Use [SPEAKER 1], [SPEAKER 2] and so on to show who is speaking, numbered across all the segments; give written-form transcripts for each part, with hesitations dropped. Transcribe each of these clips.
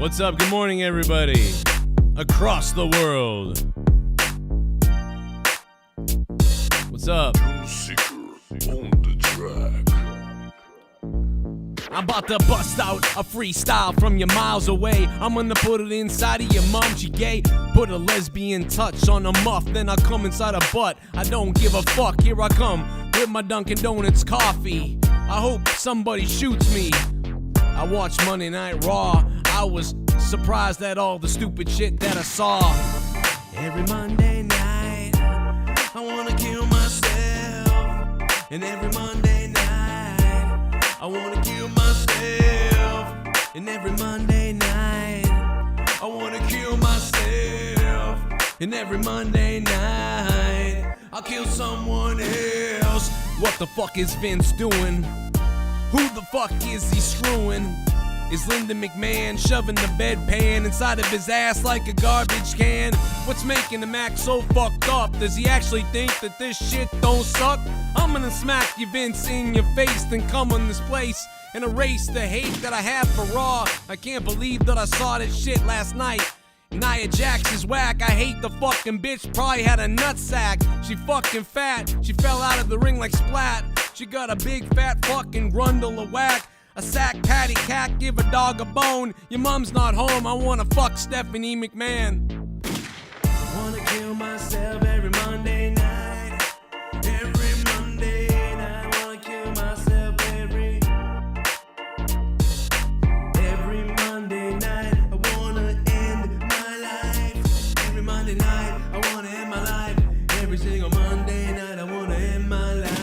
[SPEAKER 1] What's up? Good morning, everybody. Across the world. What's up?
[SPEAKER 2] On the track.
[SPEAKER 1] I'm about to bust out a freestyle from your miles away. I'm gonna put it inside of your mom, she gay. Put a lesbian touch on a muff, then I come inside her butt. I don't give a fuck, here I come with my Dunkin' Donuts coffee. I hope somebody shoots me. I watched Monday Night Raw. I was surprised at all the stupid shit that I saw. Every Monday night, I wanna kill myself. And every Monday night, I wanna kill myself. And every Monday night, I wanna kill myself. And every Monday night, I'll kill someone else. What the fuck is Vince doing? Who the fuck is he screwing? Is Linda McMahon shoving the bedpan inside of his ass like a garbage can? What's making him act so fucked up? Does he actually think that this shit don't suck? I'm gonna smack you, Vince, in your face, then come on this place and erase the hate that I have for Raw. I can't believe that I saw this shit last night. Nia Jax is whack, I hate the fucking bitch, probably had a nutsack. She fucking fat, she fell out of the ring like Splat. She got a big fat fucking grundle of whack. A sack patty cat, give a dog a bone. Your mom's not home, I wanna fuck Stephanie McMahon. Wanna kill myself every Monday night. Every Monday night, wanna kill myself every Monday night. I wanna end my life. Every Monday night, I wanna end my life. Every single Monday night, I wanna end my life.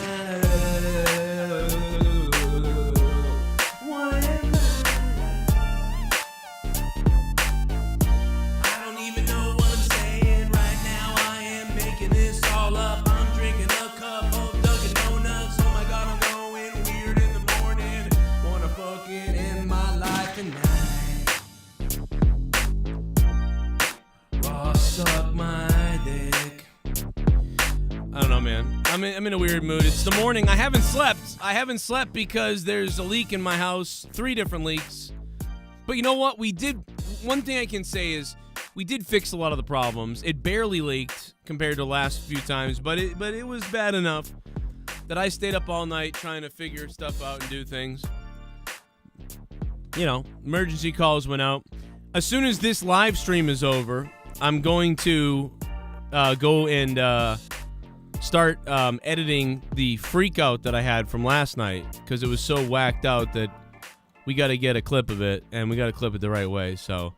[SPEAKER 1] I don't know, man. I'm in a weird mood. It's the morning. I haven't slept because there's a leak in my house. 3 different leaks. But you know what? One thing I can say is we did fix a lot of the problems. It barely leaked compared to the last few times, but it was bad enough that I stayed up all night trying to figure stuff out and do things. You know, emergency calls went out. As soon as this live stream is over, I'm going to go and start editing the freak out that I had from last night because it was so whacked out that we got to get a clip of it, and we got to clip it the right way. So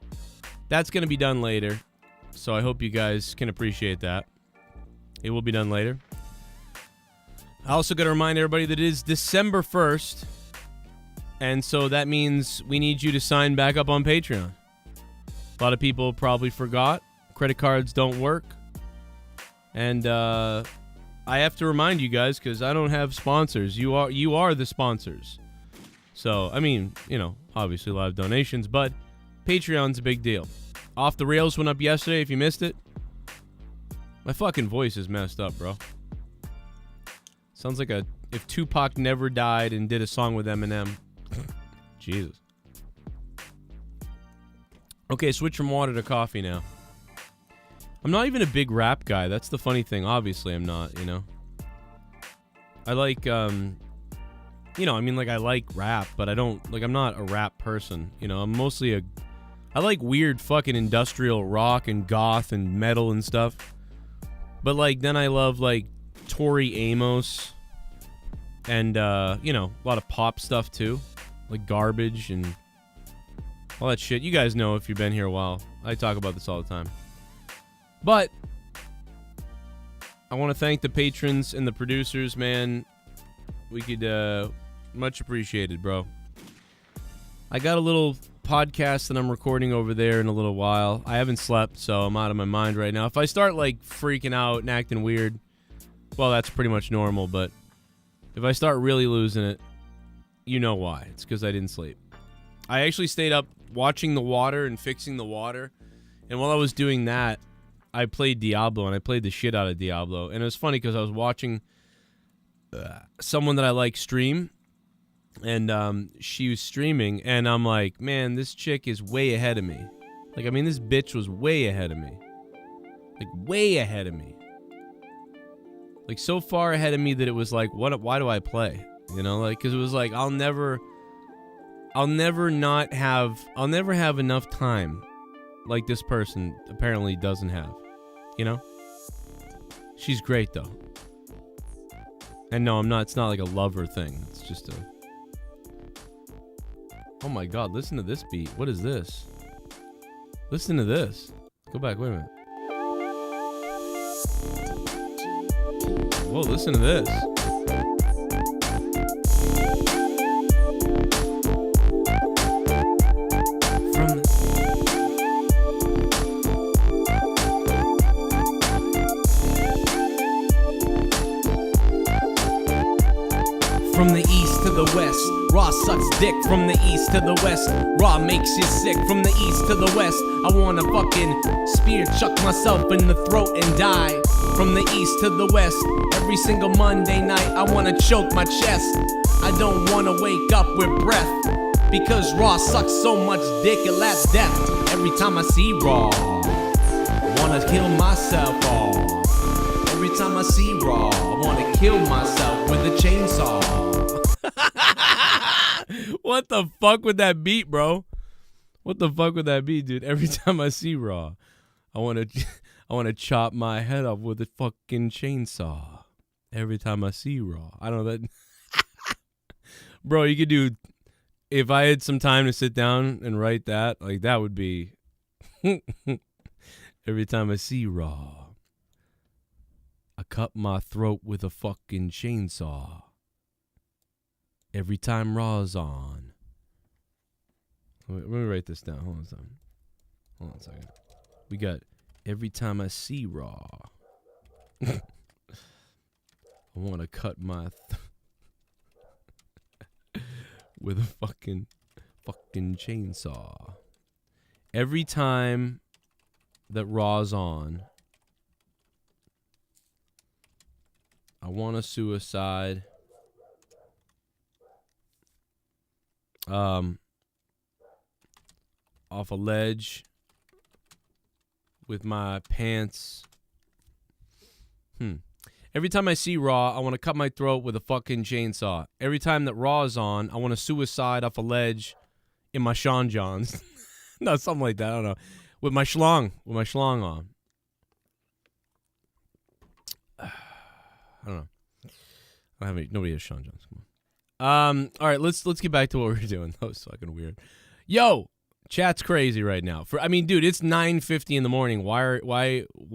[SPEAKER 1] that's going to be done later. So I hope you guys can appreciate that. It will be done later. I also got to remind everybody that it is December 1st, and so that means we need you to sign back up on Patreon. A lot of people probably forgot. Credit cards don't work. And I have to remind you guys because I don't have sponsors. You are the sponsors. So, I mean, you know, obviously live donations, but Patreon's a big deal. Off the Rails went up yesterday if you missed it. My fucking voice is messed up, bro. Sounds like if Tupac never died and did a song with Eminem. Jesus. Okay, switch from water to coffee now. I'm not even a big rap guy. That's the funny thing. Obviously, I'm not, you know. I like, I like rap, but I'm not a rap person. You know, I like weird fucking industrial rock and goth and metal and stuff. But, then I love, Tori Amos and, a lot of pop stuff, too. Like Garbage and all that shit. You guys know if you've been here a while. I talk about this all the time. But I want to thank the patrons and the producers, man. We could, much appreciated, bro. I got a little podcast that I'm recording over there in a little while. I haven't slept, so I'm out of my mind right now. If I start, freaking out and acting weird, well, that's pretty much normal. But if I start really losing it, you know why. It's because I didn't sleep. I actually stayed up watching the water and fixing the water. And while I was doing that, I played Diablo, and I played the shit out of Diablo. And it was funny because I was watching someone that I like stream, And she was streaming, and I'm like, man, this chick is way ahead of me. Like, I mean, this bitch was way ahead of me. Like, way ahead of me. Like, so far ahead of me that it was like, why do I play? You know, like, because it was like, I'll never have enough time like this person apparently doesn't have. You know? She's great, though. And no, it's not like a lover thing. It's just a... Oh my god, listen to this beat. What is this? Listen to this. Go back, wait a minute. Whoa, listen to this. From the east to the west, Raw sucks dick. From the east to the west, Raw makes you sick. From the east to the west, I wanna fucking spear chuck myself in the throat and die. From the east to the west, every single Monday night, I wanna choke my chest. I don't wanna wake up with breath, because Raw sucks so much dick it lasts death. Every time I see Raw, I wanna kill myself all. Every time I see Raw, I wanna kill myself with a chainsaw. What the fuck with that beat, bro? What the fuck with that beat, dude? Every time I see Raw, I wanna chop my head off with a fucking chainsaw. Every time I see Raw. I don't know that. Bro, you could do, if I had some time to sit down and write that, like that would be every time I see Raw, I cut my throat with a fucking chainsaw. Every time Raw's on. Let me write this down. Hold on a second. We got every time I see Raw. I want to cut my with a fucking chainsaw. Every time that Raw's on, I want to suicide. Off a ledge with my pants. Every time I see Raw, I want to cut my throat with a fucking chainsaw. Every time that Raw is on, I want to suicide off a ledge in my Sean Johns. No, something like that. I don't know. With my schlong on. I don't know. I don't have any. Nobody has Sean Johns. Come on. All right, let's get back to what we were doing. That was fucking weird. Yo, chat's crazy right now. Dude, it's 9:50 in the morning. Why?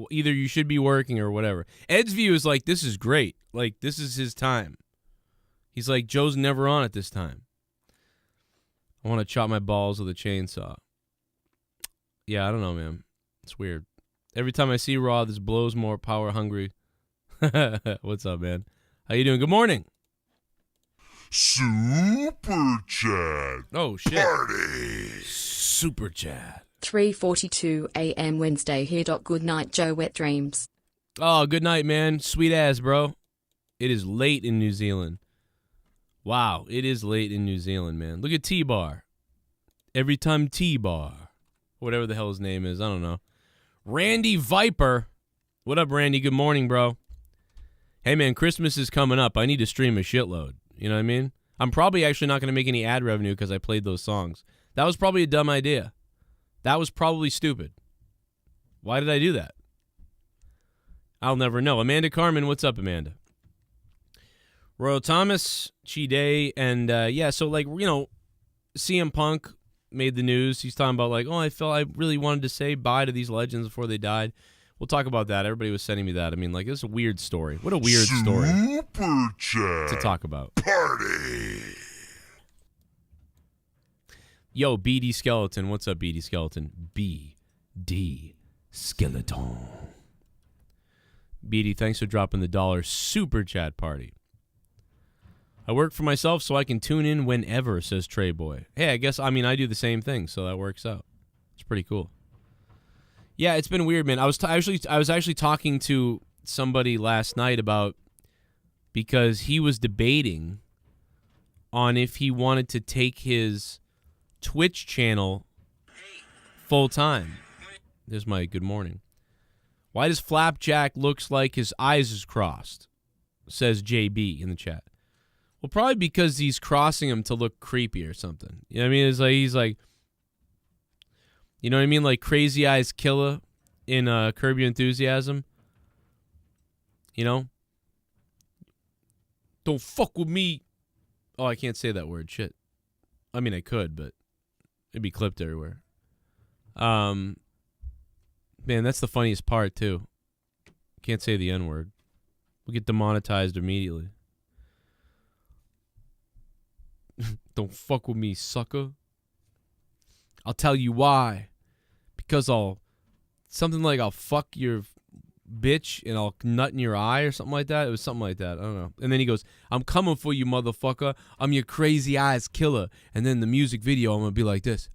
[SPEAKER 1] Either you should be working or whatever. Ed's view is like, this is great. Like, this is his time. He's like, Joe's never on at this time. I want to chop my balls with a chainsaw. Yeah, I don't know, man. It's weird. Every time I see Raw, this blows more power hungry. What's up, man? How you doing? Good morning.
[SPEAKER 2] Super Chat.
[SPEAKER 1] Oh, shit.
[SPEAKER 2] Party.
[SPEAKER 1] Super Chat.
[SPEAKER 3] 3:42 a.m. Wednesday here. Good night, Joe. Wet dreams.
[SPEAKER 1] Oh, good night, man. Sweet ass, bro. It is late in New Zealand. Wow, it is late in New Zealand, man. Look at T-Bar. Every time T-Bar. Whatever the hell his name is. I don't know. Randy Viper. What up, Randy? Good morning, bro. Hey, man, Christmas is coming up. I need to stream a shitload. You know what I mean? I'm probably actually not going to make any ad revenue because I played those songs. That was probably a dumb idea. That was probably stupid. Why did I do that? I'll never know. Amanda Carmen, what's up, Amanda? Royal Thomas, Chi Day, and yeah, so like, you know, CM Punk made the news. He's talking about like, oh, I really wanted to say bye to these legends before they died. We'll talk about that. Everybody was sending me that. I mean, like, it's a weird story. What a weird story
[SPEAKER 2] Super Chat.
[SPEAKER 1] to talk about.
[SPEAKER 2] Party.
[SPEAKER 1] Yo, BD Skeleton. What's up, BD Skeleton? BD Skeleton. BD, thanks for dropping the $1 super chat party. I work for myself so I can tune in whenever, says Trey Boy. Hey, I do the same thing, so that works out. It's pretty cool. Yeah, it's been weird, man. I was actually talking to somebody last night about, because he was debating on if he wanted to take his Twitch channel full time. There's my good morning. Why does Flapjack looks like his eyes is crossed? Says JB in the chat. Well, probably because he's crossing them to look creepy or something. You know what I mean? It's like he's like, you know what I mean? Like Crazy Eyes Killer in Curb Your Enthusiasm. You know? Don't fuck with me. Oh, I can't say that word. Shit. I mean, I could, but it'd be clipped everywhere. Man, that's the funniest part, too. Can't say the N-word. We'll get demonetized immediately. Don't fuck with me, sucker. I'll tell you why. Because something like I'll fuck your bitch and I'll nut in your eye or something like that. It was something like that. I don't know. And then he goes, I'm coming for you, motherfucker. I'm your crazy eyes killer. And then the music video, I'm going to be like this.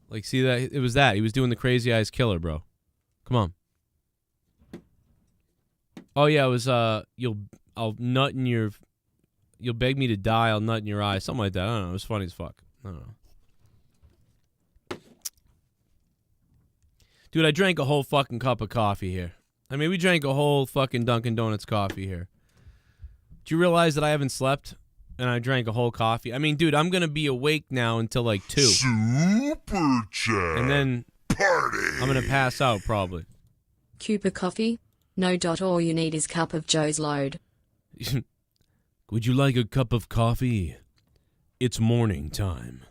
[SPEAKER 1] Like, see that? It was that. He was doing the crazy eyes killer, bro. Come on. Oh, yeah, it was, I'll nut in your, you'll beg me to die, I'll nut in your eye. Something like that. I don't know. It was funny as fuck. I don't know. Dude, I drank a whole fucking cup of coffee here. I mean, we drank a whole fucking Dunkin' Donuts coffee here. Do you realize that I haven't slept and I drank a whole coffee? I mean, dude, I'm going to be awake now until like 2.
[SPEAKER 2] Super chat.
[SPEAKER 1] And then
[SPEAKER 2] Party.
[SPEAKER 1] I'm going to pass out probably.
[SPEAKER 3] Cuba coffee? No. All you need is cup of Joe's load.
[SPEAKER 1] Would you like a cup of coffee? It's morning time.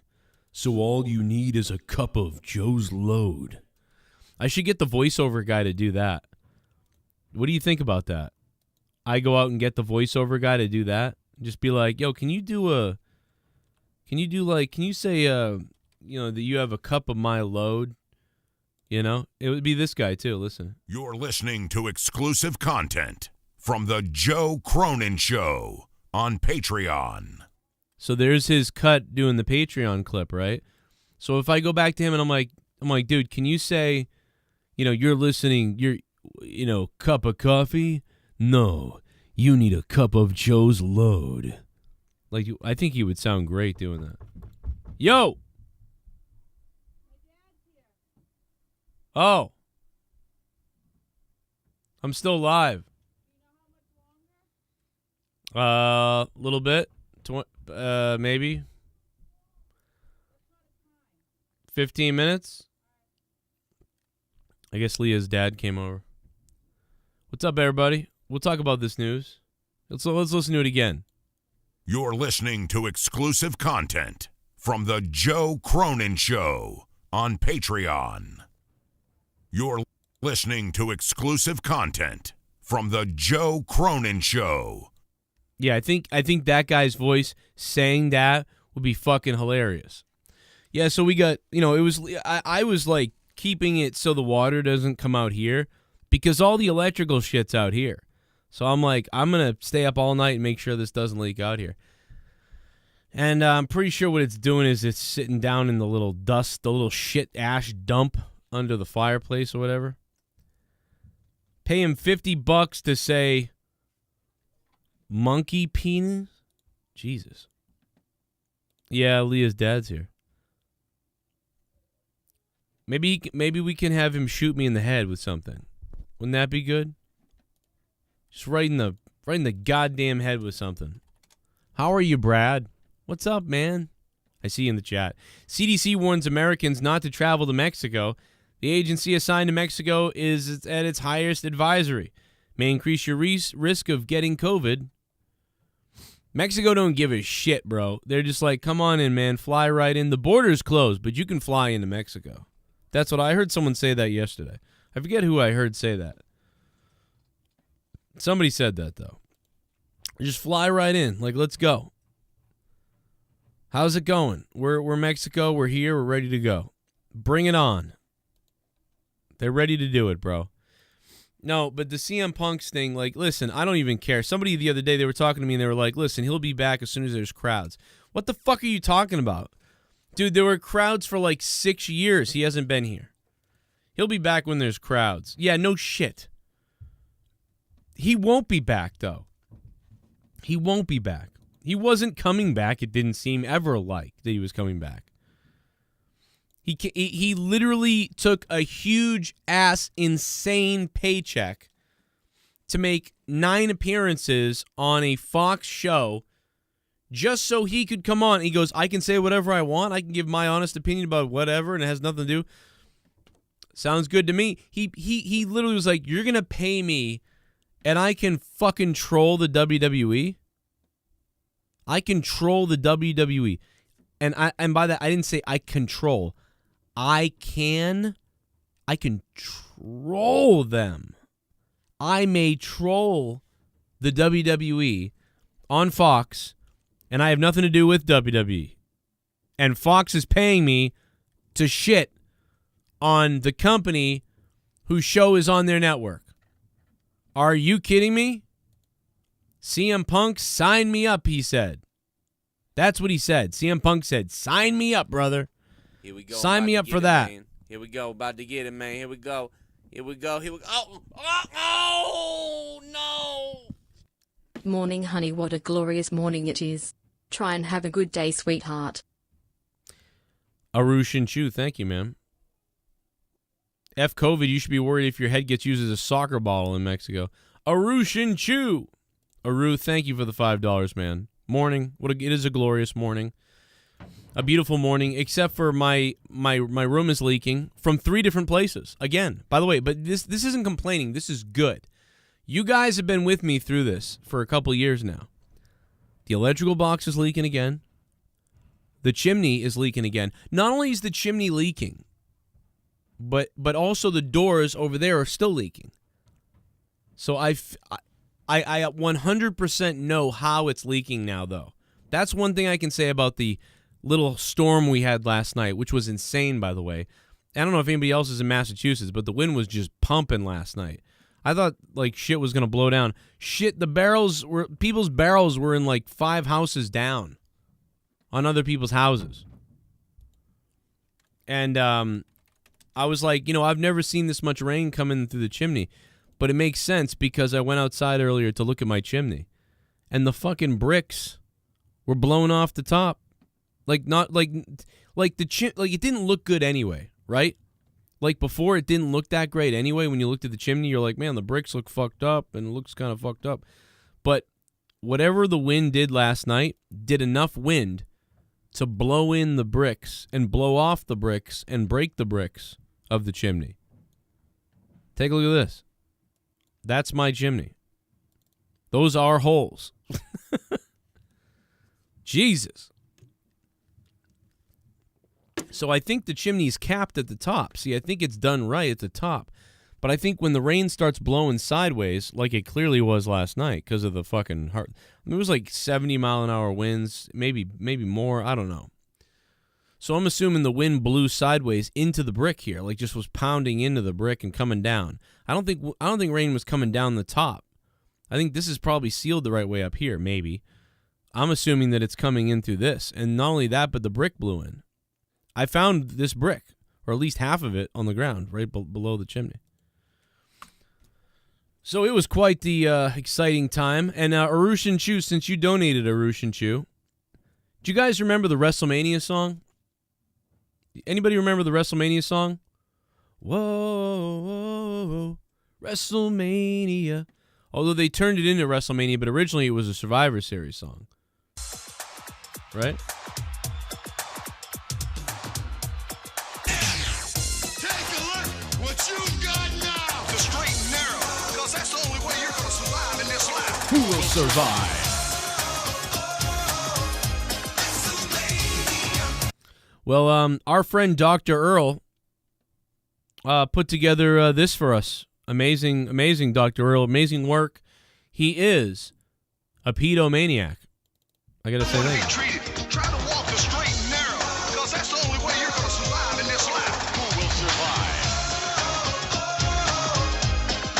[SPEAKER 1] So all you need is a cup of Joe's load. I should get the voiceover guy to do that. What do you think about that? I go out and get the voiceover guy to do that. Just be like, yo, can you say, you know, that you have a cup of my load? You know, it would be this guy too. Listen.
[SPEAKER 2] You're listening to exclusive content from the Joe Cronin Show on Patreon.
[SPEAKER 1] So there's his cut doing the Patreon clip, right? So if I go back to him and I'm like, dude, can you say, you know, you're listening, you know, cup of coffee? No, you need a cup of Joe's load. Like, I think he would sound great doing that. Yo! Oh. I'm still live. A little bit. Maybe. 15 minutes? I guess Leah's dad came over. What's up, everybody? We'll talk about this news. Let's listen to it again.
[SPEAKER 2] You're listening to exclusive content from the Joe Cronin Show on Patreon. You're listening to exclusive content from the Joe Cronin Show.
[SPEAKER 1] Yeah, I think that guy's voice saying that would be fucking hilarious. Yeah, so we got, you know, it was I was like keeping it so the water doesn't come out here because all the electrical shit's out here. So I'm like, I'm going to stay up all night and make sure this doesn't leak out here. And I'm pretty sure what it's doing is it's sitting down in the little dust, the little shit ash dump under the fireplace or whatever. Pay him $50 to say monkey penis? Jesus. Yeah, Leah's dad's here. Maybe we can have him shoot me in the head with something. Wouldn't that be good? Just right in the goddamn head with something. How are you, Brad? What's up, man? I see you in the chat. CDC warns Americans not to travel to Mexico. The agency assigned to Mexico is at its highest advisory. May increase your risk of getting COVID. Mexico don't give a shit, bro. They're just like, come on in, man. Fly right in. The border's closed, but you can fly into Mexico. That's what I heard someone say that yesterday. I forget who I heard say that. Somebody said that, though. Just fly right in. Like, let's go. How's it going? We're Mexico. We're here. We're ready to go. Bring it on. They're ready to do it, bro. No, but the CM Punk's thing, like, listen, I don't even care. Somebody the other day, they were talking to me, and they were like, listen, he'll be back as soon as there's crowds. What the fuck are you talking about? Dude, there were crowds for like 6 years. He hasn't been here. He'll be back when there's crowds. Yeah, no shit. He won't be back, though. He won't be back. He wasn't coming back. It didn't seem ever like that he was coming back. He literally took a huge-ass, insane paycheck to make 9 appearances on a Fox show just so he could come on. He goes, I can say whatever I want. I can give my honest opinion about whatever, and it has nothing to do. Sounds good to me. He literally was like, you're going to pay me, and I can fucking troll the WWE? I control the WWE. And by that, I didn't say I control. I control them. I may troll the WWE on Fox, and I have nothing to do with WWE. And Fox is paying me to shit on the company whose show is on their network. Are you kidding me? CM Punk, sign me up, he said. That's what he said. CM Punk said, sign me up, brother.
[SPEAKER 4] Here we go.
[SPEAKER 1] Sign me up for that.
[SPEAKER 4] Man. Here we go. About to get it, man. Here we go. Here we go. Here we go. Oh, no.
[SPEAKER 3] Morning, honey, what a glorious morning it is. Try and have a good day, sweetheart.
[SPEAKER 1] Arushin Chu, thank you, man. F COVID, you should be worried if your head gets used as a soccer bottle in Mexico. Arushin Chu. Aru, thank you for the $5, man. Morning. It is a glorious morning. A beautiful morning, except for my room is leaking from 3 different places. Again, by the way, but this isn't complaining. This is good. You guys have been with me through this for a couple years now. The electrical box is leaking again. The chimney is leaking again. Not only is the chimney leaking, but also the doors over there are still leaking. So I 100% know how it's leaking now, though. That's one thing I can say about the little storm we had last night, which was insane, by the way. I don't know if anybody else is in Massachusetts, but the wind was just pumping last night. I thought like shit was gonna blow down. Shit, people's barrels were in like 5 houses down on other people's houses. And I was like, I've never seen this much rain coming through the chimney. But it makes sense because I went outside earlier to look at my chimney, and the fucking bricks were blown off the top. Like it didn't look good anyway, right? Like before, it didn't look that great anyway. When you looked at the chimney, you're like, man, the bricks look fucked up, and it looks kind of fucked up. But whatever the wind did last night did enough wind to blow in the bricks and blow off the bricks and break the bricks of the chimney. Take a look at this. That's my chimney. Those are holes. Jesus. So I think the chimney's capped at the top. See, I think it's done right at the top. But I think when the rain starts blowing sideways, like it clearly was last night because of the fucking heart. It was like 70-mile-an-hour winds, maybe more. I don't know. So I'm assuming the wind blew sideways into the brick here, like just was pounding into the brick and coming down. I don't think rain was coming down the top. I think this is probably sealed the right way up here, maybe. I'm assuming that it's coming in through this. And not only that, but the brick blew in. I found this brick, or at least half of it, on the ground, right below the chimney. So it was quite the exciting time. And Arushin Chu, since you donated, Arushin Chu, do you guys remember the WrestleMania song? Anybody remember the WrestleMania song? Whoa, whoa, whoa, WrestleMania. Although they turned it into WrestleMania, but originally it was a Survivor Series song. Right?
[SPEAKER 5] Take a look what you've got now. The straight and narrow, because that's the only way you're going to survive in this life.
[SPEAKER 1] Who will survive? Well, our friend Dr. Earl put together this for us. Amazing, amazing, Dr. Earl. Amazing work. He is a pedomaniac. I got to say that.
[SPEAKER 5] Treated. Try to walk the straight and narrow, because that's the only way you're going to survive in this life. Who will survive?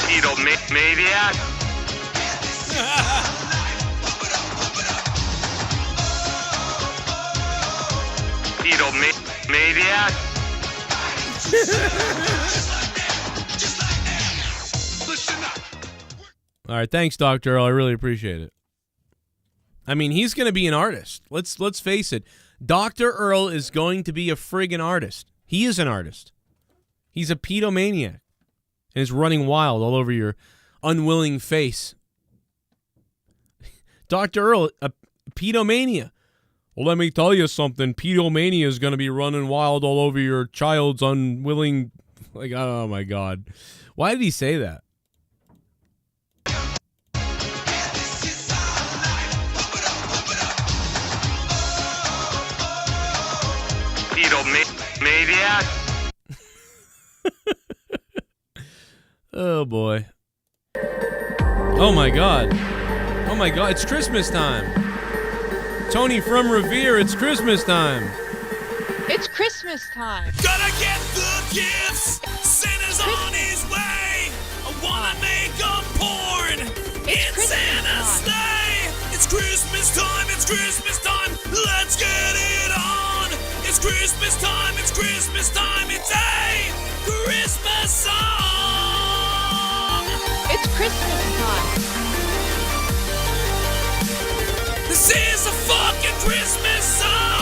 [SPEAKER 4] Pedomaniac. Pedomaniac.
[SPEAKER 1] All right, thanks, Dr. Earl. I really appreciate it. I mean, he's going to be an artist. Let's face it. Dr. Earl is going to be a friggin' artist. He is an artist. He's a pedomaniac and is running wild all over your unwilling face. Dr. Earl, a pedomania. Well, let me tell you something. Pedomania is going to be running wild all over your child's unwilling... Like, oh, my God. Why did he say that?
[SPEAKER 6] Maniac.
[SPEAKER 1] Oh, boy. Oh, my God. Oh, my God. It's Christmas time. TonyFromReveah, it's Christmas time.
[SPEAKER 7] It's Christmas time.
[SPEAKER 8] Gotta get the gifts. Santa's on his way. I wanna make a porn in Santa's sleigh. It's Christmas time. It's Christmas time. Let's get it on. It's Christmas time. It's Christmas time. It's a Christmas song.
[SPEAKER 7] It's Christmas time.
[SPEAKER 8] This is a fucking Christmas song.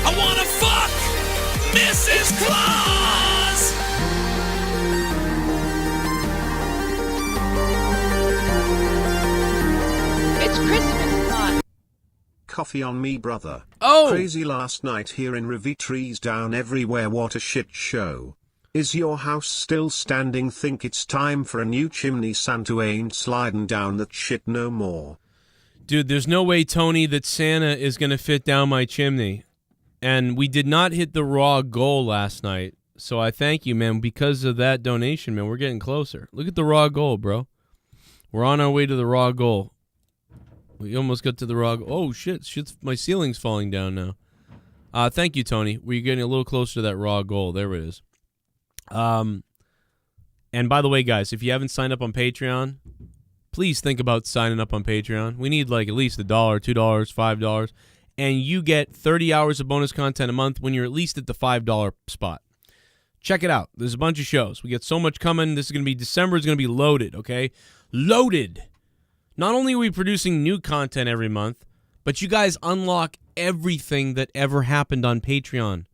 [SPEAKER 8] I wanna fuck Mrs. Claus.
[SPEAKER 7] It's Christmas time.
[SPEAKER 9] Coffee on me, brother.
[SPEAKER 1] Oh!
[SPEAKER 9] Crazy last night here in Reveah, trees down everywhere, what a shit show. Is your house still standing? Think it's time for a new chimney. Santa ain't sliding down that shit no more.
[SPEAKER 1] Dude, there's no way, Tony, that Santa is going to fit down my chimney. And we did not hit the raw goal last night. So I thank you, man. Because of that donation, man, we're getting closer. Look at the raw goal, bro. We're on our way to the raw goal. We almost got to the raw goal. Oh, shit. My ceiling's falling down now. Thank you, Tony. We're getting a little closer to that raw goal. There it is. And by the way, guys, if you haven't signed up on Patreon, please think about signing up on Patreon. We need like at least $1, $2, $5, and you get 30 hours of bonus content a month when you're at least at the $5 spot. Check it out. There's a bunch of shows. We get so much coming. This is going to be December. Is going to be loaded, okay? Loaded. Not only are we producing new content every month, but you guys unlock everything that ever happened on Patreon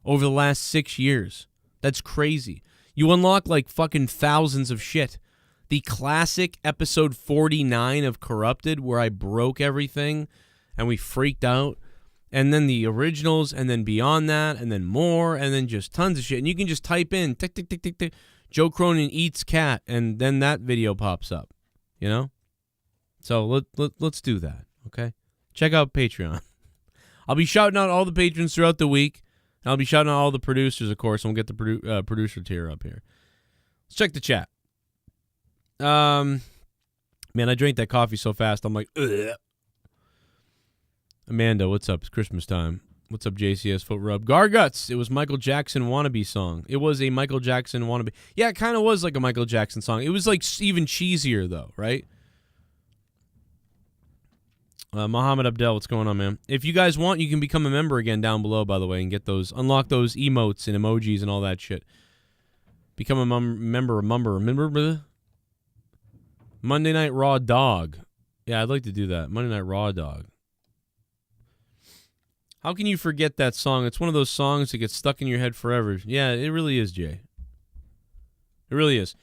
[SPEAKER 1] over the last 6 years. That's crazy. You unlock like fucking thousands of shit. The classic episode 49 of Corrupted where I broke everything and we freaked out. And then the originals and then beyond that and then more and then just tons of shit. And you can just type in tick, tick, tick, tick, tick, Joe Cronin eats cat and then that video pops up. You know? So let's do that, okay? Check out Patreon. I'll be shouting out all the patrons throughout the week. I'll be shouting out all the producers, of course, and we'll get the producer tier up here. Let's check the chat. Man, I drank that coffee so fast, I'm like, ugh. Amanda, what's up? It's Christmas time. What's up, JCS Foot Rub? Garguts, it was Michael Jackson wannabe song. It was a Michael Jackson wannabe. Yeah, it kind of was like a Michael Jackson song. It was like even cheesier, though, right? Muhammad Abdel, what's going on, man? If you guys want, you can become a member again down below, by the way, and get those, unlock those emotes and emojis and all that shit. Become a member. Monday Night Raw Dog. Yeah, I'd like to do that. Monday Night Raw Dog. How can you forget that song? It's one of those songs that gets stuck in your head forever. Yeah, it really is, Jay. It really is.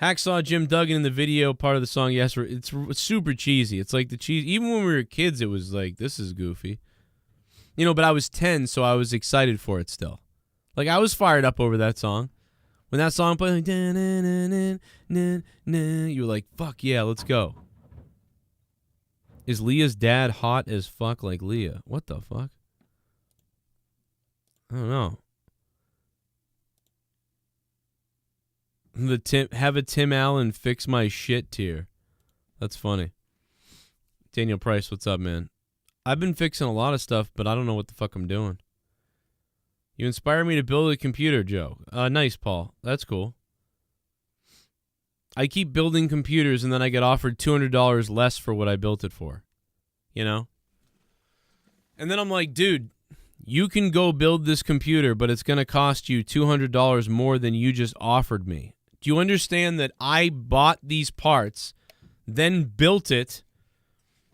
[SPEAKER 1] Hacksaw Jim Duggan in the video part of the song, yes, it's super cheesy. It's like the cheese. Even when we were kids, it was like, this is goofy. You know, but I was 10, so I was excited for it still. Like, I was fired up over that song. When that song played, like, you were like, fuck yeah, let's go. Is Leah's dad hot as fuck like Leah? What the fuck? I don't know. Have a Tim Allen fix my shit tier. That's funny. Daniel Price, what's up, man? I've been fixing a lot of stuff, but I don't know what the fuck I'm doing. You inspire me to build a computer, Joe. Nice, Paul. That's cool. I keep building computers, and then I get offered $200 less for what I built it for. You know? And then I'm like, dude, you can go build this computer, but it's going to cost you $200 more than you just offered me. Do you understand that I bought these parts, then built it,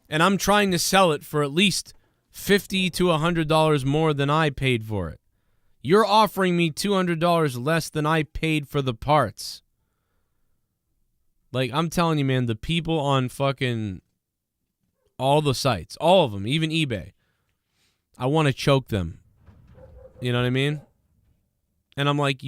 [SPEAKER 1] and I'm trying to sell it for at least $50 to $100 more than I paid for it? You're offering me $200 less than I paid for the parts. Like, I'm telling you, man, the people on fucking all the sites, all of them, even eBay, I want to choke them. You know what I mean? And I'm like,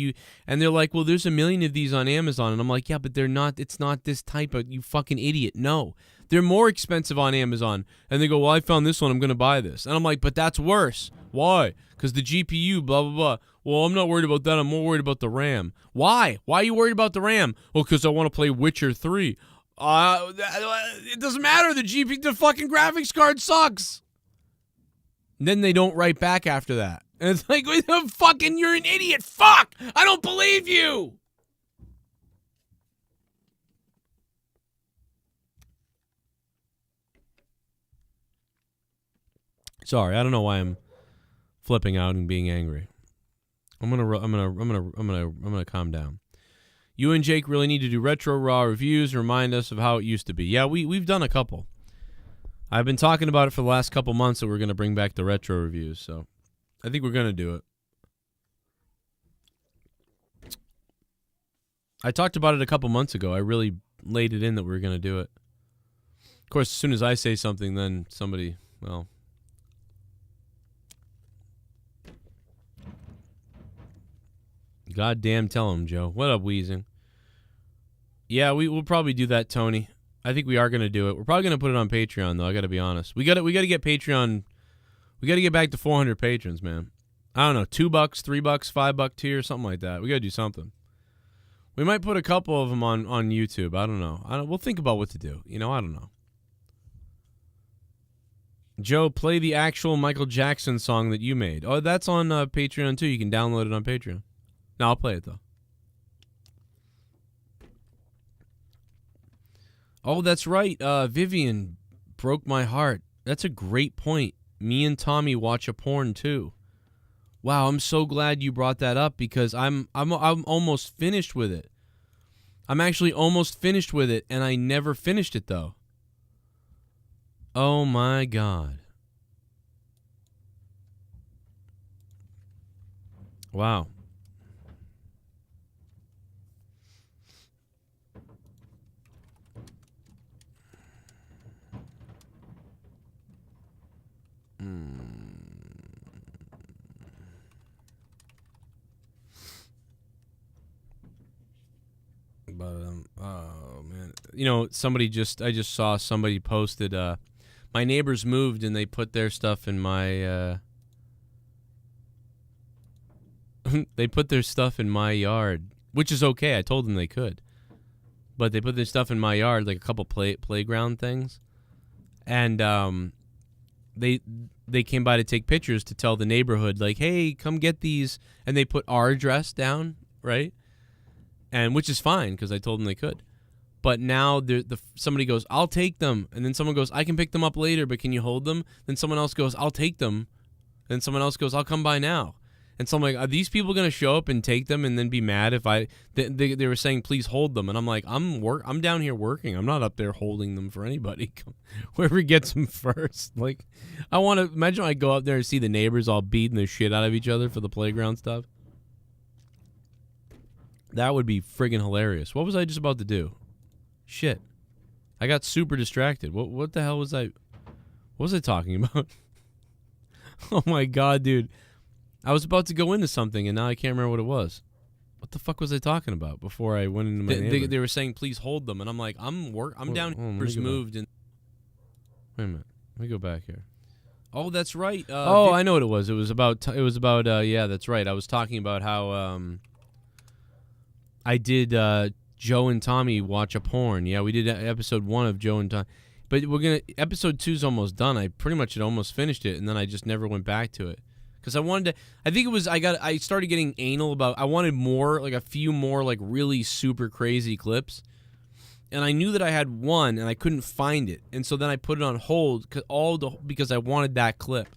[SPEAKER 1] and they're like, well, there's a million of these on Amazon. And I'm like, yeah, but they're not, it's not this type of, you fucking idiot. No, they're more expensive on Amazon. And they go, well, I found this one, I'm going to buy this. And I'm like, but that's worse. Why? Because the GPU, blah, blah, blah. Well, I'm not worried about that. I'm more worried about the RAM. Why? Why are you worried about the RAM? Well, because I want to play Witcher 3. It doesn't matter. The fucking graphics card sucks. And then they don't write back after that. And it's like, fucking, you're an idiot. Fuck! I don't believe you! Sorry, I don't know why I'm flipping out and being angry. I'm gonna calm down. You and Jake really need to do retro Raw reviews. Remind us of how it used to be. Yeah, we've done a couple. I've been talking about it for the last couple months that we're gonna bring back the retro reviews. So I think we're gonna do it. I talked about it a couple months ago. I really laid it in that we were gonna do it. Of course, as soon as I say something, then somebody, well. Goddamn, tell him, Joe. What up, Wheezing? Yeah, we'll probably do that, Tony. I think we are gonna do it. We're probably gonna put it on Patreon, though. I gotta be honest. We gotta get Patreon. We gotta get back to 400 patrons, man. I don't know, $2, $3, $5 tier, something like that. We gotta do something. We might put a couple of them on YouTube. I don't know. We'll think about what to do. You know, I don't know. Joe, play the actual Michael Jackson song that you made. Oh, that's on Patreon too. You can download it on Patreon. No, I'll play it, though. Oh, that's right. Vivian broke my heart. That's a great point. Me and Tommy watch a porn, too. Wow, I'm so glad you brought that up because I'm almost finished with it. I'm actually almost finished with it, and I never finished it, though. Oh, my God. Wow. But oh man, you know, I just saw somebody posted. My neighbors moved and they put their stuff in my. They put their stuff in my yard, which is okay. I told them they could, but they put their stuff in my yard, like a couple playground things, and they came by to take pictures to tell the neighborhood, like, hey, come get these, and they put our address down, right? And which is fine because I told them they could. But now somebody goes, I'll take them. And then someone goes, I can pick them up later, but can you hold them? Then someone else goes, I'll take them. And someone else goes, I'll come by now. And so I'm like, are these people going to show up and take them and then be mad if they were saying, please hold them? And I'm like, I'm down here working. I'm not up there holding them for anybody. Whoever gets them first. Like, I want to imagine I go up there and see the neighbors all beating the shit out of each other for the playground stuff. That would be friggin' hilarious. What was I just about to do? Shit. I got super distracted. What the hell was I... What was I talking about? Oh my God, dude. I was about to go into something, and now I can't remember what it was. What the fuck was I talking about before I went into my they were saying, please hold them. And I'm like, I'm down here. Moved. And wait a minute. Let me go back here. Oh, that's right. I know what it was. It was about, yeah, that's right. I was talking about how... I did Joe and Tommy watch a porn. Yeah, we did episode 1 of Joe and Tommy. But episode 2's almost done. I pretty much had almost finished it, and then I just never went back to it. Because I wanted to, I think it was, I started getting anal about, I wanted more, like a few more, like really super crazy clips. And I knew that I had one, and I couldn't find it. And so then I put it on hold, because I wanted that clip.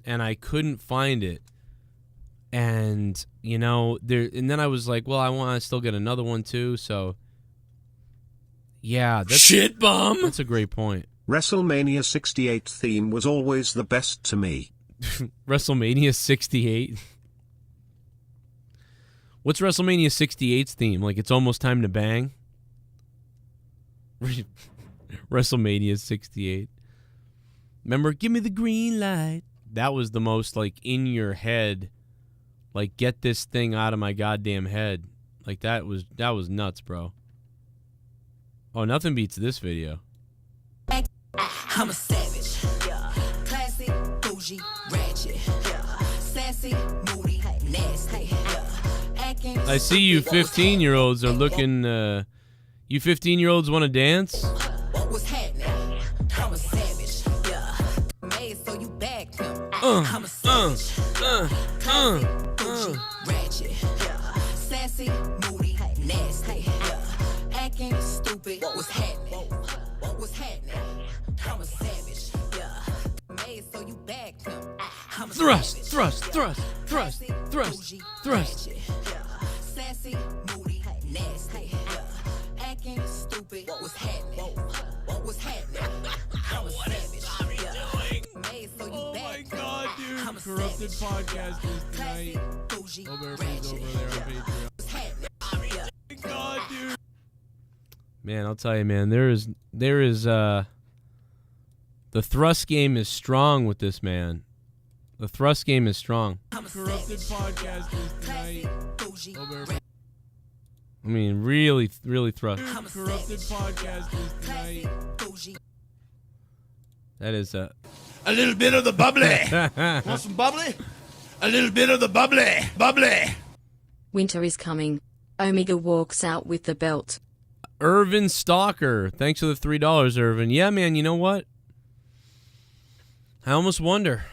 [SPEAKER 1] And I couldn't find it. And, you know, and then I was like, well, I want to still get another one too, so yeah, that's
[SPEAKER 8] Shit bomb.
[SPEAKER 1] That's a great point.
[SPEAKER 9] WrestleMania 68 theme was always the best to me.
[SPEAKER 1] WrestleMania 68. What's WrestleMania 68's theme? Like, it's almost time to bang? WrestleMania 68. Remember, give me the green light. That was the most, like, in your head, like, get this thing out of my goddamn head. Like, that was nuts, bro. Oh, nothing beats this video.
[SPEAKER 6] I'm a savage, yeah. Classy, bougie, ratchet, yeah. Sassy, moody, nasty, yeah. Acting
[SPEAKER 1] I see you 15-year-olds are looking, you 15-year-olds want to dance?
[SPEAKER 6] What was happening? I'm a savage, yeah. Made so you backed him. I'm a savage, classy, bougie, ratchet, yeah. Sassy, moody, nasty, yeah. Acting stupid. What was happening? What was happening? I'm a savage, yeah. Made so you backed him. I'm a
[SPEAKER 1] Thrust,
[SPEAKER 6] savage,
[SPEAKER 1] thrust,
[SPEAKER 6] yeah.
[SPEAKER 1] thrust, thrust,
[SPEAKER 6] Classy,
[SPEAKER 1] thrust,
[SPEAKER 6] bougie,
[SPEAKER 1] thrust.
[SPEAKER 6] ratchet, yeah. Sassy, moody, nasty, yeah. Acting stupid. What was happening? What was happening? I'm a savage, yeah. Made so you
[SPEAKER 1] Oh my
[SPEAKER 6] backed him.
[SPEAKER 1] god, dude.
[SPEAKER 6] I'm a
[SPEAKER 1] Corrupted
[SPEAKER 6] savage,
[SPEAKER 1] Podcasters
[SPEAKER 6] Classy,
[SPEAKER 1] tonight.
[SPEAKER 6] bougie,
[SPEAKER 1] Hope everybody's
[SPEAKER 6] ratchet,
[SPEAKER 1] over there on
[SPEAKER 6] yeah.
[SPEAKER 1] Patreon.
[SPEAKER 6] What's happening? Yeah.
[SPEAKER 1] God, dude. Man, I'll tell you, man, there is the thrust game is strong with this man. The thrust game is strong.
[SPEAKER 6] I'm a
[SPEAKER 1] Corrupted
[SPEAKER 6] savage,
[SPEAKER 1] Podcasters
[SPEAKER 6] classy,
[SPEAKER 1] tonight.
[SPEAKER 6] bougie,
[SPEAKER 1] Hope everybody-
[SPEAKER 6] ratchet.
[SPEAKER 1] I mean, really thrust.
[SPEAKER 6] I'm a
[SPEAKER 1] Corrupted
[SPEAKER 6] savage,
[SPEAKER 1] Podcasters
[SPEAKER 6] classy,
[SPEAKER 1] tonight.
[SPEAKER 6] bougie.
[SPEAKER 1] That is
[SPEAKER 8] A little bit of the bubbly.
[SPEAKER 5] Want some bubbly?
[SPEAKER 8] A little bit of the bubbly. Bubbly.
[SPEAKER 3] Winter is coming. Omega walks out with the belt.
[SPEAKER 1] Irvin Stalker. Thanks for the $3, Irvin. Yeah, man, you know what? I almost wonder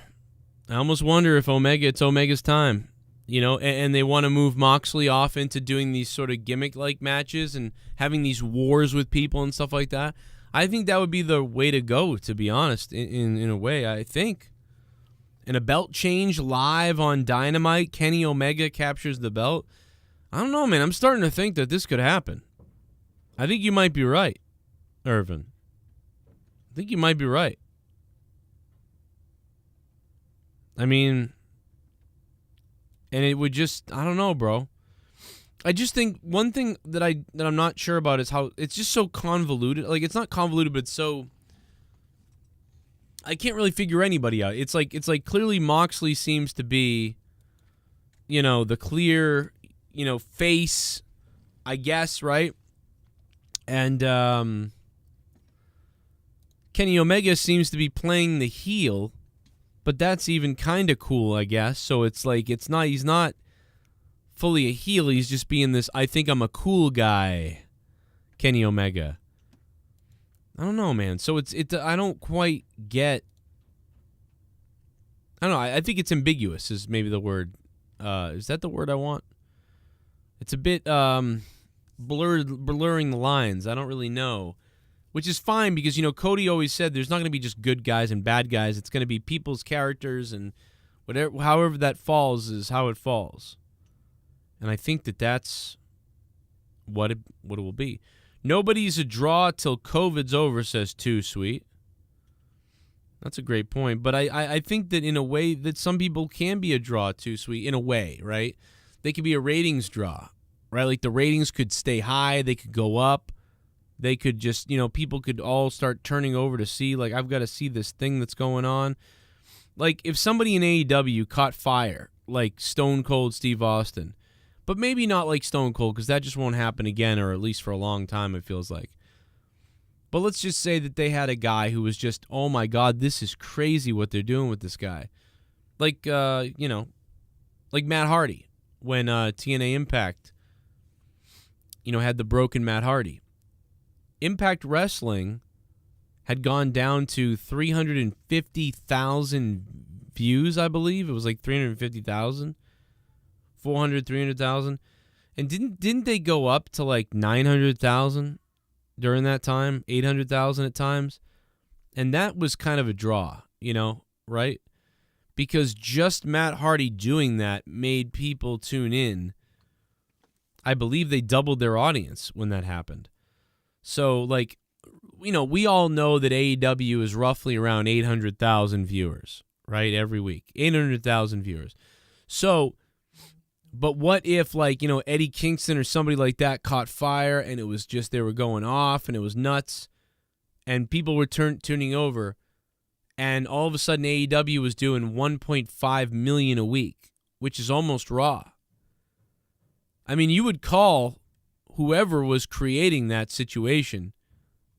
[SPEAKER 1] if it's Omega's time. You know, and they want to move Moxley off into doing these sort of gimmick-like matches and having these wars with people and stuff like that. I think that would be the way to go, to be honest, in a way, I think. In a belt change live on Dynamite, Kenny Omega captures the belt. I don't know, man. I'm starting to think that this could happen. I think you might be right, Irvin. I think you might be right. I mean, and it would just, I don't know, bro. I just think one thing that I'm not sure about is how it's just so convoluted. Like, it's not convoluted, but it's so, I can't really figure anybody out. It's like clearly Moxley seems to be, you know, the clear, you know, face, I guess, right? And Kenny Omega seems to be playing the heel, but that's even kind of cool, I guess. So it's like he's not fully a heel. He's just being this, I think I'm a cool guy, Kenny Omega. I don't know, man. So I don't quite get. I don't know. I think it's ambiguous is maybe the word. Is that the word I want? It's a bit blurring the lines. I don't really know, which is fine because, you know, Cody always said there's not going to be just good guys and bad guys. It's going to be people's characters, and whatever, however that falls is how it falls. And I think that's what it will be. Nobody's a draw till COVID's over, says Too Sweet. That's a great point. But I think that in a way that some people can be a draw, Too Sweet, in a way, right? They could be a ratings draw, right? Like the ratings could stay high. They could go up. They could just, you know, people could all start turning over to see, like, I've got to see this thing that's going on. Like, if somebody in AEW caught fire, like Stone Cold Steve Austin, but maybe not like Stone Cold, because that just won't happen again, or at least for a long time, it feels like. But let's just say that they had a guy who was just, oh my God, this is crazy what they're doing with this guy. Like, you know, like Matt Hardy, when TNA Impact, you know, had the broken Matt Hardy. Impact Wrestling had gone down to 350,000 views, I believe. It was like 350,000. 400, 300,000. And didn't they go up to like 900,000 during that time? 800,000 at times? And that was kind of a draw, you know, right? because just Matt Hardy doing that made people tune in. I believe they doubled their audience when that happened. So, like, you know, we all know that AEW is roughly around 800,000 viewers, right, every week. 800,000 viewers. So, but what if, like, you know, Eddie Kingston or somebody like that caught fire and it was just they were going off and it was nuts and people were tuning over and all of a sudden AEW was doing 1.5 million a week, which is almost Raw. I mean, you would call whoever was creating that situation,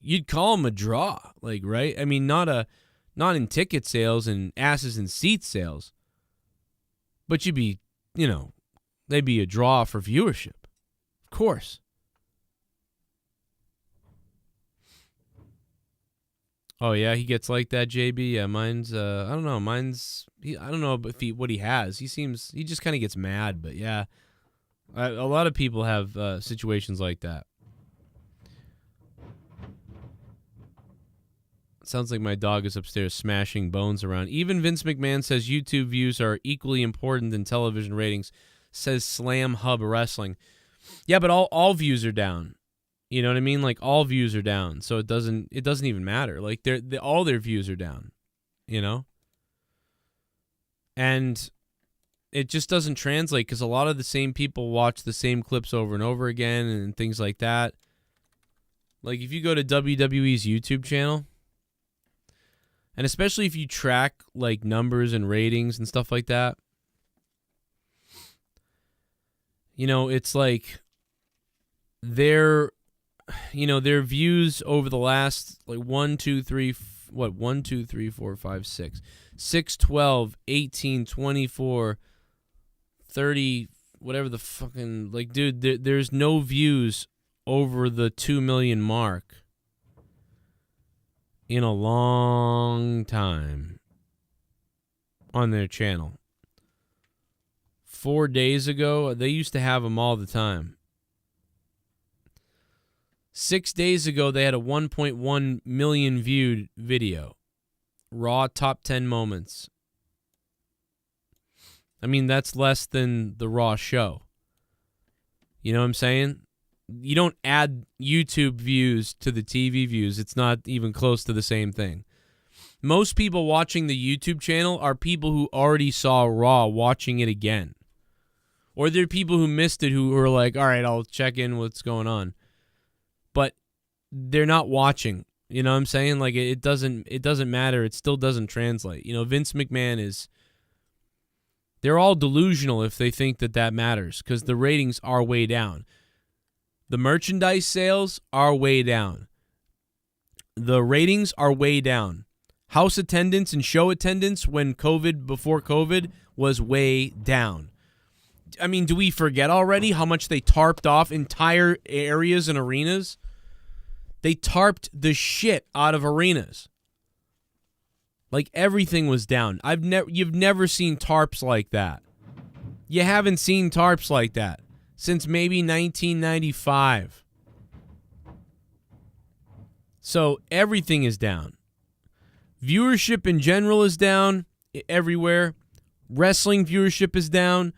[SPEAKER 1] you'd call them a draw, like, right? I mean, not in ticket sales and asses in seat sales, but you'd be, you know, they'd be a draw for viewership. Of course. Oh, yeah, he gets like that, JB? Yeah, mine's, I don't know, I don't know what he has. He just kind of gets mad, but yeah. A lot of people have situations like that. Sounds like my dog is upstairs smashing bones around. Even Vince McMahon says YouTube views are equally important than television ratings, says Slam Hub Wrestling. Yeah, but all views are down. You know what I mean? Like, all views are down, so it doesn't even matter. Like, all their views are down, you know? And it just doesn't translate because a lot of the same people watch the same clips over and over again and things like that. Like, if you go to WWE's YouTube channel, and especially if you track, like, numbers and ratings and stuff like that, you know, it's like their views over the last, like, 6, 12, 18, 24, 30, whatever the fucking, like, dude, there's no views over the 2 million mark in a long time on their channel. 4 days ago, they used to have them all the time. 6 days ago, they had a 1.1 million viewed video. Raw top 10 moments. I mean, that's less than the Raw show. You know what I'm saying? You don't add YouTube views to the TV views. It's not even close to the same thing. Most people watching the YouTube channel are people who already saw Raw watching it again. Or they're people who missed it who are like, all right, I'll check in what's going on. But they're not watching. You know what I'm saying? Like, it doesn't matter. It still doesn't translate. You know, Vince McMahon they're all delusional if they think that matters because the ratings are way down. The merchandise sales are way down. The ratings are way down. House attendance and show attendance before COVID was way down. I mean, do we forget already how much they tarped off entire areas and arenas? They tarped the shit out of arenas. Like, everything was down. You've never seen tarps like that. You haven't seen tarps like that since maybe 1995. So everything is down. Viewership in general is down everywhere. Wrestling viewership is down.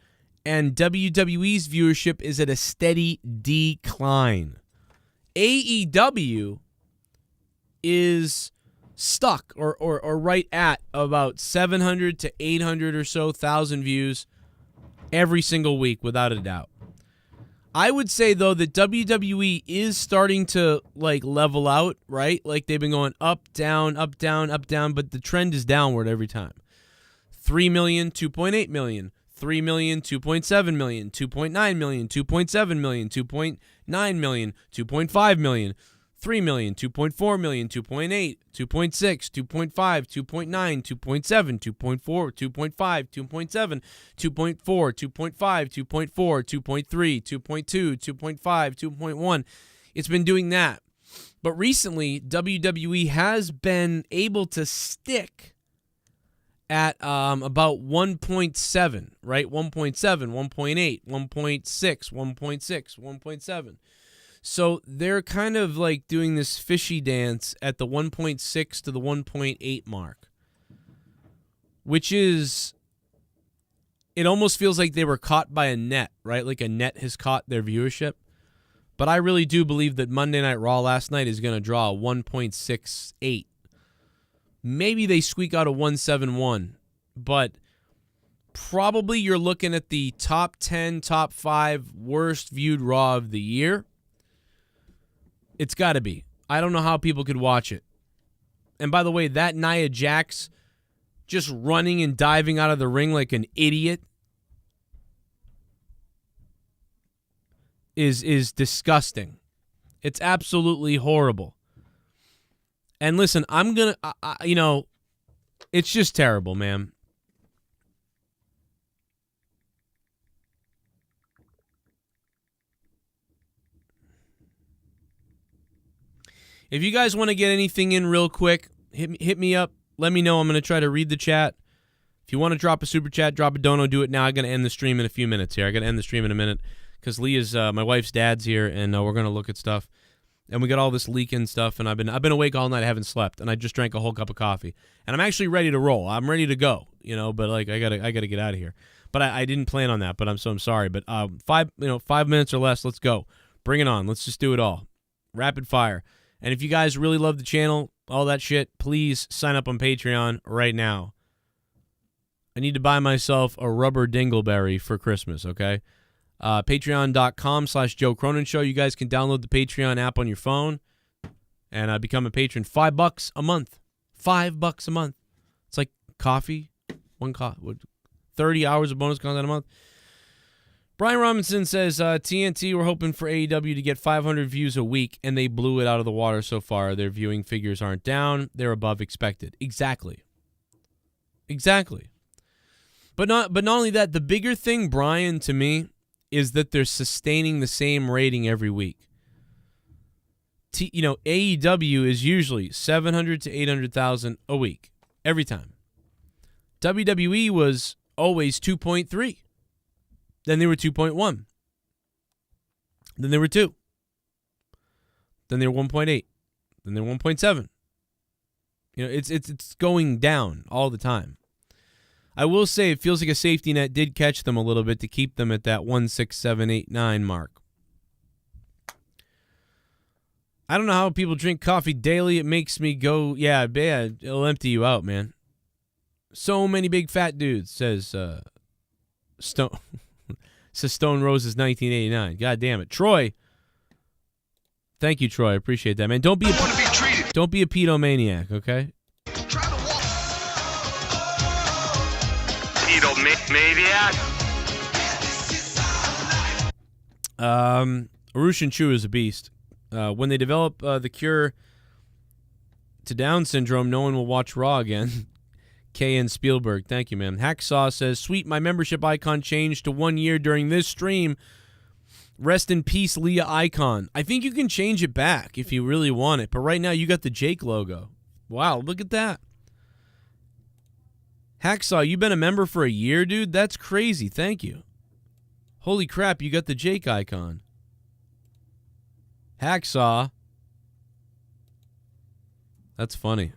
[SPEAKER 1] And WWE's viewership is at a steady decline. AEW is stuck or right at about 700 to 800 or so thousand views every single week, without a doubt. I would say, though, that WWE is starting to, like, level out, right? Like, they've been going up, down, up, down, up, down, but the trend is downward every time. 3 million, 2.8 million, 3 million, 2.7 million, 2.9 million, 2.7 million, 2.9 million, 2.5 million, 3 million, 2.4 million, 2.8, 2.6, 2.5, 2.9, 2.7, 2.4, 2.5, 2.7, 2.4, 2.5, 2.4, 2.3, 2.2, 2.5, 2.1. It's been doing that. But recently, WWE has been able to stick at about 1.7, right? 1.7, 1.8, 1.6, 1.6, 1.7. So they're kind of like doing this fishy dance at the 1.6 to the 1.8 mark. which is, it almost feels like they were caught by a net, right? Like a net has caught their viewership. But I really do believe that Monday Night Raw last night is going to draw a 1.68. Maybe they squeak out a 1.71, but probably you're looking at the top 10, top 5 worst viewed Raw of the year. It's got to be. I don't know how people could watch it. And by the way, that Nia Jax just running and diving out of the ring like an idiot is disgusting. It's absolutely horrible. And listen, I'm going to, it's just terrible, man. If you guys want to get anything in real quick, hit me up. Let me know. I'm going to try to read the chat. If you want to drop a super chat, drop a dono, do it now. I'm going to end the stream in a few minutes here. I got to end the stream in a minute because Leah's, my wife's dad's here, and we're going to look at stuff. And we got all this leaking stuff, and I've been awake all night. I haven't slept, and I just drank a whole cup of coffee. And I'm actually ready to roll. I'm ready to go, but like I gotta get out of here. But I didn't plan on that, but I'm sorry. But 5 minutes or less, let's go. Bring it on. Let's just do it all. Rapid fire. And if you guys really love the channel, all that shit, please sign up on Patreon right now. I need to buy myself a rubber dingleberry for Christmas, okay? Patreon.com/Joe Cronin Show. You guys can download the Patreon app on your phone and become a patron. $5 a month. $5 a month. It's like coffee. 30 hours of bonus content a month. Brian Robinson says, TNT, we're hoping for AEW to get 500 views a week, and they blew it out of the water so far. Their viewing figures aren't down. They're above expected. Exactly. But not only that, the bigger thing, Brian, to me, is that they're sustaining the same rating every week. AEW is usually 700 to 800,000 a week, every time. WWE was always 2.3. Then they were 2.1. Then they were 2. Then they were 1.8. Then they were 1.7. It's going down all the time. I will say it feels like a safety net did catch them a little bit to keep them at that 16789 mark. I don't know how people drink coffee daily. It makes me go, yeah, it'll empty you out, man. So many big fat dudes, says Stone. Says Stone Roses 1989. God damn it. Troy. Thank you, Troy. I appreciate that, man. Don't be a pedomaniac, okay? Arushan Chu is a beast. When they develop the cure to Down syndrome, no one will watch Raw again. K.N. Spielberg. Thank you, man. Hacksaw says, sweet, my membership icon changed to 1 year during this stream. Rest in peace, Leah icon. I think you can change it back if you really want it, but right now you got the Jake logo. Wow, look at that. Hacksaw, you've been a member for a year, dude? That's crazy. Thank you. Holy crap, you got the Jake icon. Hacksaw. That's funny.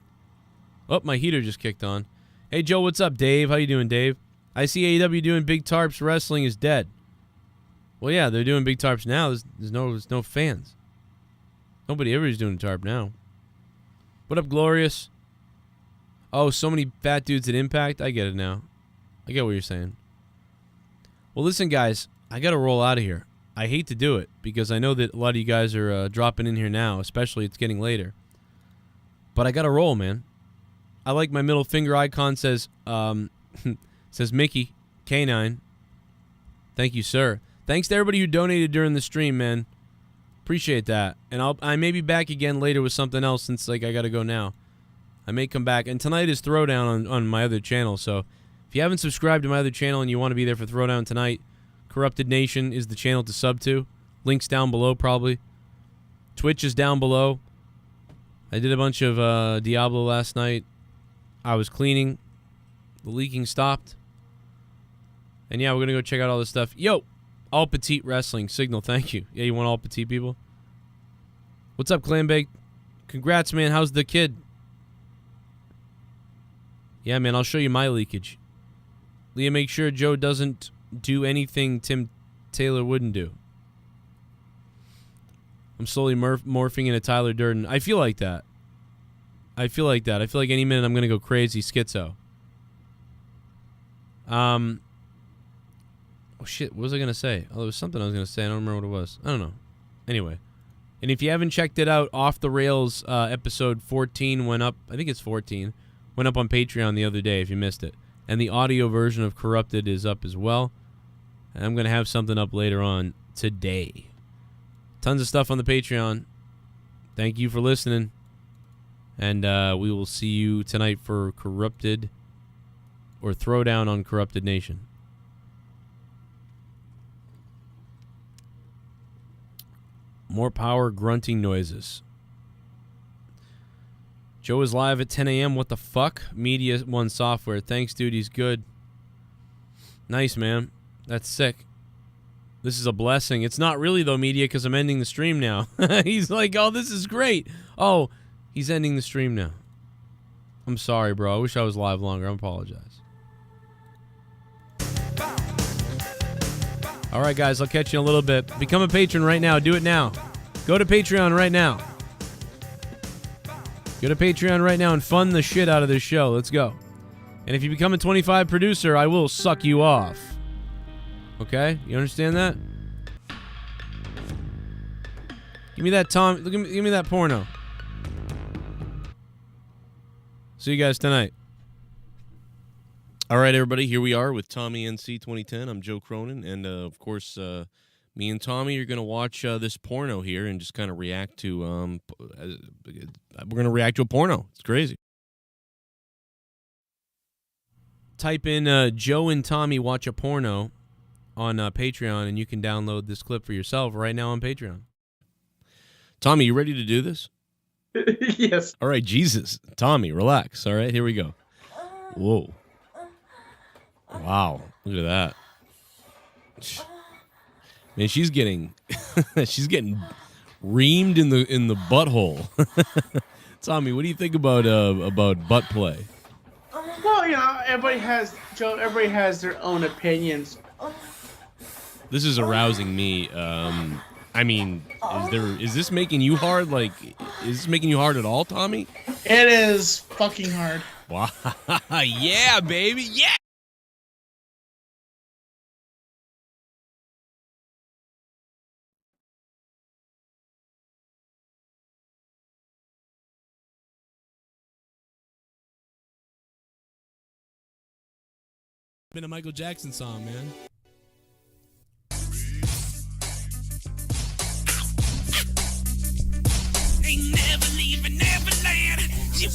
[SPEAKER 1] Oh, my heater just kicked on. Hey, Joe, what's up, Dave? How you doing, Dave? I see AEW doing Big Tarps. Wrestling is dead. Well, yeah, they're doing Big Tarps now. There's no fans. Nobody ever is doing a tarp now. What up, Glorious? Oh, so many fat dudes at Impact? I get it now. I get what you're saying. Well, listen, guys. I got to roll out of here. I hate to do it because I know that a lot of you guys are dropping in here now, especially it's getting later. But I got to roll, man. I like my middle finger icon says says Mickey K9. Thank you, sir. Thanks to everybody who donated during the stream, man. Appreciate that. And I may be back again later with something else since I got to go now. I may come back. And tonight is Throwdown on my other channel. So if you haven't subscribed to my other channel and you want to be there for Throwdown tonight, Corrupted Nation is the channel to sub to. Links down below probably. Twitch is down below. I did a bunch of Diablo last night. I was cleaning. The leaking stopped. And yeah, we're going to go check out all this stuff. Yo, All Petite Wrestling. Signal, thank you. Yeah, you want all petite people? What's up, Clambake? Congrats, man. How's the kid? Yeah, man, I'll show you my leakage. Leah, make sure Joe doesn't do anything Tim Taylor wouldn't do. I'm slowly morphing into Tyler Durden. I feel like that. I feel like any minute I'm going to go crazy schizo. Oh, shit. What was I going to say? Oh, there was something I was going to say. I don't remember what it was. I don't know. Anyway. And if you haven't checked it out, Off the Rails episode 14 went up. I think it's 14. Went up on Patreon the other day if you missed it. And the audio version of Corrupted is up as well. And I'm going to have something up later on today. Tons of stuff on the Patreon. Thank you for listening. And we will see you tonight for Corrupted or Throwdown on Corrupted Nation. More power grunting noises. Joe is live at 10 a.m. What the fuck? Media One Software. Thanks, dude. He's good. Nice, man. That's sick. This is a blessing. It's not really, though, Media, because I'm ending the stream now. He's like, oh, this is great. Oh, he's ending the stream now. I'm sorry, bro. I wish I was live longer. I apologize. All right, guys. I'll catch you in a little bit. Become a patron right now. Do it now. Go to Patreon right now. Go to Patreon right now and fund the shit out of this show. Let's go. And if you become a 25 producer, I will suck you off. Okay? You understand that? Give me that Tom. Give me that porno. See you guys tonight. All right, everybody. Here we are with Tommy NC 2010. I'm Joe Cronin, and of course, me and Tommy are going to watch this porno here and just kind of react to. We're going to react to a porno. It's crazy. Type in Joe and Tommy watch a porno on Patreon, and you can download this clip for yourself right now on Patreon. Tommy, you ready to do this?
[SPEAKER 10] Yes.
[SPEAKER 1] All right, Jesus. Tommy, relax. All right, here we go. Whoa. Wow. Look at that. Man, she's getting reamed in the butthole. Tommy, what do you think about butt play?
[SPEAKER 10] Well, you know, everybody has their own opinions.
[SPEAKER 1] This is arousing me. I mean, is this making you hard? Like, is this making you hard at all, Tommy?
[SPEAKER 10] It is fucking hard.
[SPEAKER 1] Wow. Yeah, baby. Yeah. Been a Michael Jackson song, man.
[SPEAKER 8] Ain't never leaving Neverland. You